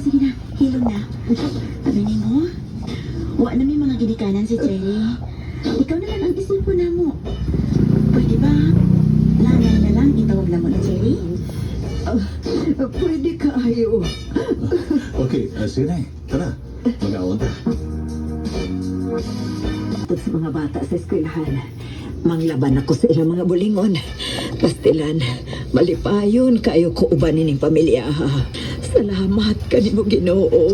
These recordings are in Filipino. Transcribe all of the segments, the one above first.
sige na. Hilom na. Sabi ni mo, wa na may mga ginikanan si Cherry. Ikaw naman ang isipo na mo. Pwede ba? Nanay na lang itawag na mo ni Cherry? Pwede kayo. Okay, sige na. Tara, mag-awan ta. Ito sa mga bata sa eskwelahan. Manglaban ako sa ilang mga bulingon. Pastilan, malipayon kayo ko ubanin ng pamilya. Salamat kanimo Ginoo.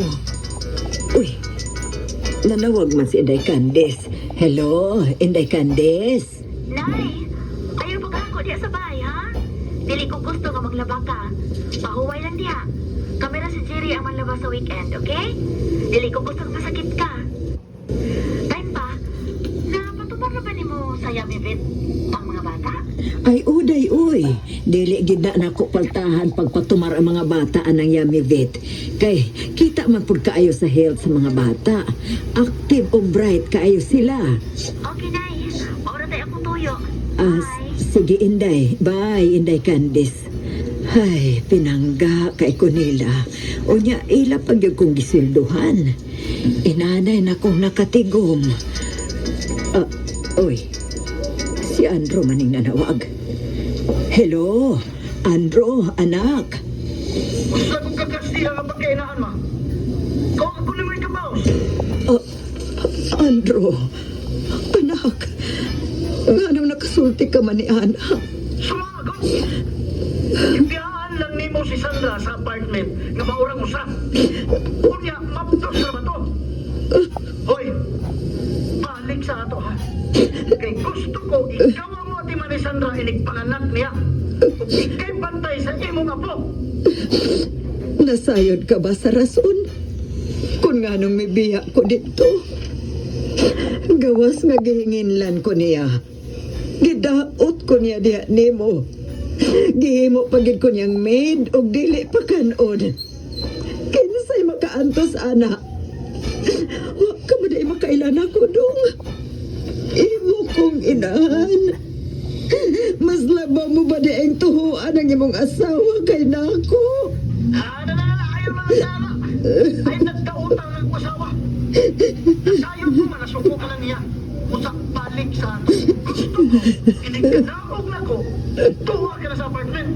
Uy, nanawag man si Inday Candice. Hello, Inday Candice. Nay, ayaw ba ka diya sa bahay, ha? Dili ko gusto nga maglaba ka. Pahuway lang diya. Kamera si Jerry ang manlaba sa weekend, okay? Dili ko gusto nga masakit ka. Time pa, napatumar na ba ni mo sa Yummy Vet ang mga bata? Ay, uday, uy. Dili gid na nako paltahan pagpatumar ang mga bata anang Yummy Vet. Kay, kita man pud kaayo sa health sa mga bata. Active o bright kaayo sila. Okay, Nay. Maura tayo akong tuyo. Ah, Bye. sige, Inday. Bye, Inday Candice. Ay, pinangga kay Kunila. O niya, ila pag yung kong gisilduhan. Inanay na kong nakatigom. Oy, si Andro maning nanawag. Hello, Andro, anak. Basta kung kagasiya nga pagkainaan, ma. Kung ako na may kabaos. Andro, anak. Nga nakasulti ka man ni Ana. Sumagot! Ipihaan lang ni mo si Sandra sa apartment nga maurang usap. Unya, maptos na ba to? Hoy, balik sa ato, ha? Kay gusto ko, ikaw ang mo at ni Sandra inigpanganak niya. Kung ikay bantay sa imong apo. Nasayod ka ba sa rason? Kung nga nung may biya ko dito. Gawas nga gihinginlan ko niya. Gidaot ko niya diha nimo. Gihimo pagid ko niyang maid o dili pa kanon. Kinsay makaantos ana. Wa ka ba di makailan ako dong. Imo kong inahan. Mas labaw mo ba di ang tuhuan ang imong asawa kay nako? Ayaw mga tama. Ay nagkautang ng asawa. Nasayod mo man, nasuko ka lang niya. Usak balik sa ato. Gusto ko, inikanaog na ko. Tuwa ka na sa apartment.